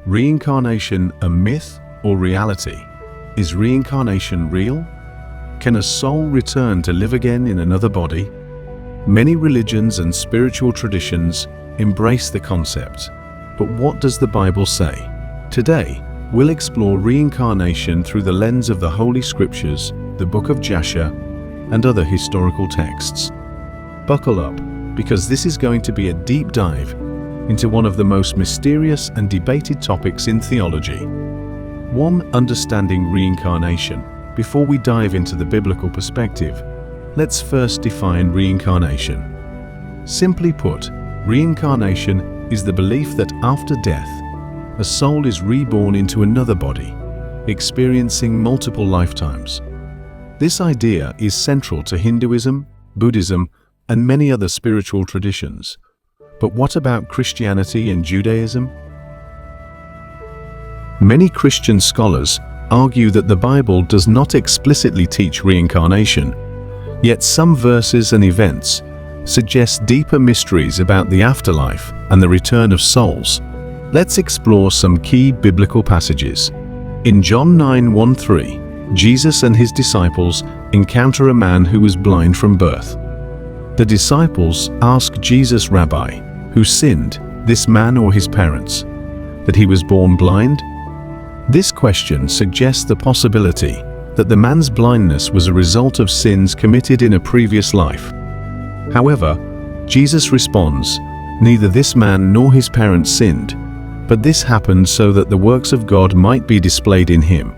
Reincarnation a myth or reality? Is reincarnation real? Can a soul return to live again in another body? Many religions and spiritual traditions embrace the concept, but what does the Bible say? Today, we'll explore reincarnation through the lens of the Holy Scriptures, the Book of Jasher, and other historical texts. Buckle up, because this is going to be a deep dive into one of the most mysterious and debated topics in theology. 1. Understanding reincarnation. Before we dive into the biblical perspective, let's first define reincarnation. Simply put, reincarnation is the belief that after death, a soul is reborn into another body, experiencing multiple lifetimes. This idea is central to Hinduism, Buddhism, and many other spiritual traditions. But what about Christianity and Judaism? Many Christian scholars argue that the Bible does not explicitly teach reincarnation, yet some verses and events suggest deeper mysteries about the afterlife and the return of souls. Let's explore some key biblical passages. In John 9:1-3, Jesus and his disciples encounter a man who was blind from birth. The disciples ask Jesus, "Rabbi, who sinned, this man or his parents, that he was born blind?" This question suggests the possibility that the man's blindness was a result of sins committed in a previous life. However, Jesus responds, "Neither this man nor his parents sinned, but this happened so that the works of God might be displayed in him."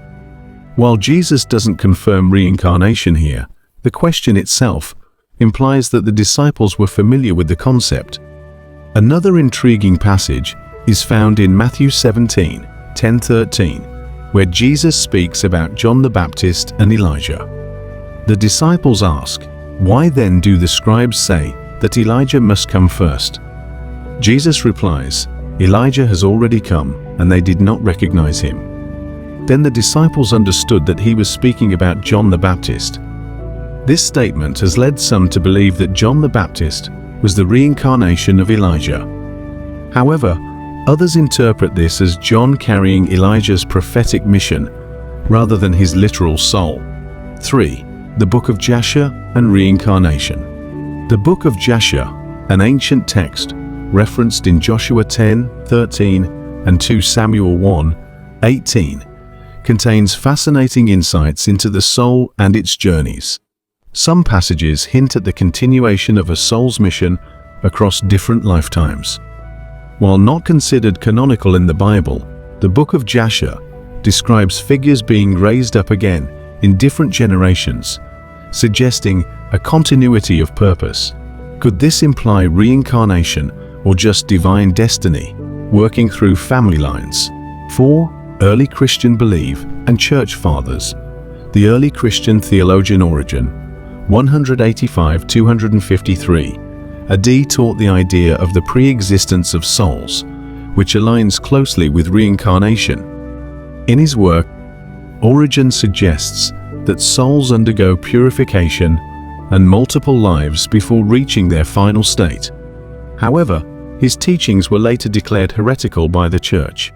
While Jesus doesn't confirm reincarnation here, the question itself implies that the disciples were familiar with the concept. Another intriguing passage is found in Matthew 17:10-13, where Jesus speaks about John the Baptist and Elijah. The disciples ask, "Why then do the scribes say that Elijah must come first?" Jesus replies, "Elijah has already come, and they did not recognize him." Then the disciples understood that he was speaking about John the Baptist. This statement has led some to believe that John the Baptist was the reincarnation of Elijah. However, others interpret this as John carrying Elijah's prophetic mission rather than his literal soul. 3. The Book of Jasher and Reincarnation. The Book of Jasher, an ancient text referenced in Joshua 10:13 and 2 Samuel 1:18, contains fascinating insights into the soul and its journeys. Some passages hint at the continuation of a soul's mission across different lifetimes. While not considered canonical in the Bible, the Book of Jasher describes figures being raised up again in different generations, suggesting a continuity of purpose. Could this imply reincarnation or just divine destiny, working through family lines? 4. Early Christian belief and church fathers. The early Christian theologian Origen, 185-253 AD, taught the idea of the pre-existence of souls, which aligns closely with reincarnation. In his work, Origen suggests that souls undergo purification and multiple lives before reaching their final state. However, his teachings were later declared heretical by the Church.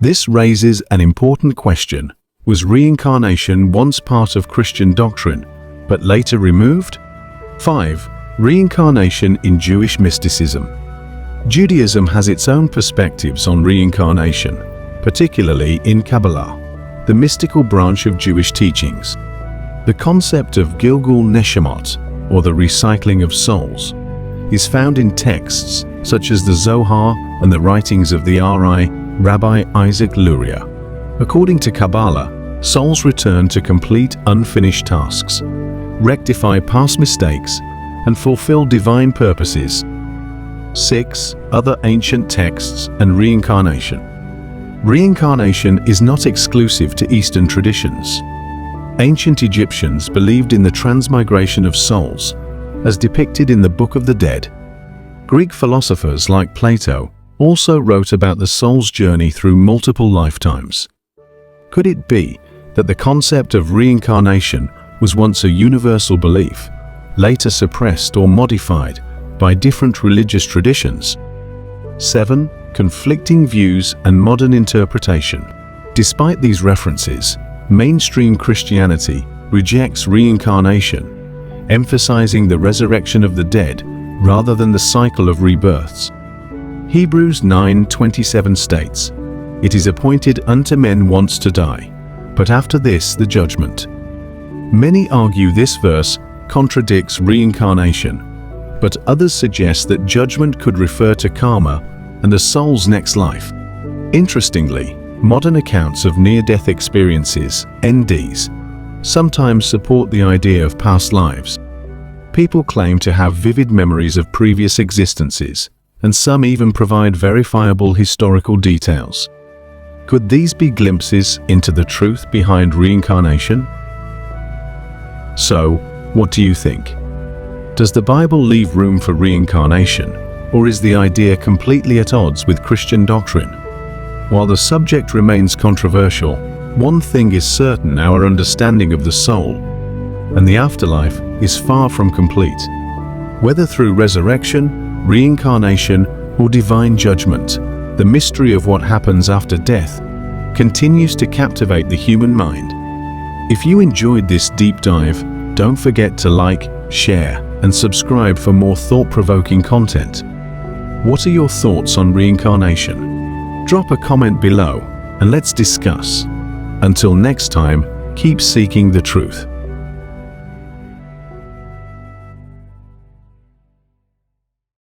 This raises an important question. Was reincarnation once part of Christian doctrine, but later removed? 5. Reincarnation in Jewish mysticism. Judaism has its own perspectives on reincarnation, particularly in Kabbalah, the mystical branch of Jewish teachings. The concept of Gilgul Neshamot, or the recycling of souls, is found in texts such as the Zohar and the writings of the Rabbi Isaac Luria. According to Kabbalah, souls return to complete unfinished tasks, rectify past mistakes, and fulfill divine purposes. 6. Other ancient texts and reincarnation. Reincarnation is not exclusive to Eastern traditions. Ancient Egyptians believed in the transmigration of souls, as depicted in the Book of the Dead. Greek philosophers like Plato also wrote about the soul's journey through multiple lifetimes. Could it be that the concept of reincarnation was once a universal belief, later suppressed or modified by different religious traditions? 7. Conflicting views and modern interpretation. Despite these references, mainstream Christianity rejects reincarnation, emphasizing the resurrection of the dead rather than the cycle of rebirths. Hebrews 9:27 states, "It is appointed unto men once to die, but after this the judgment." Many argue this verse contradicts reincarnation, but others suggest that judgment could refer to karma and the soul's next life. Interestingly, modern accounts of near-death experiences, NDs, sometimes support the idea of past lives. People claim to have vivid memories of previous existences, and some even provide verifiable historical details. Could these be glimpses into the truth behind reincarnation? So, what do you think? Does the Bible leave room for reincarnation, or is the idea completely at odds with Christian doctrine? While the subject remains controversial, one thing is certain: our understanding of the soul and the afterlife is far from complete. Whether through resurrection, reincarnation, or divine judgment, the mystery of what happens after death continues to captivate the human mind. If you enjoyed this deep dive, don't forget to like, share, and subscribe for more thought-provoking content. What are your thoughts on reincarnation? Drop a comment below and let's discuss. Until next time, keep seeking the truth.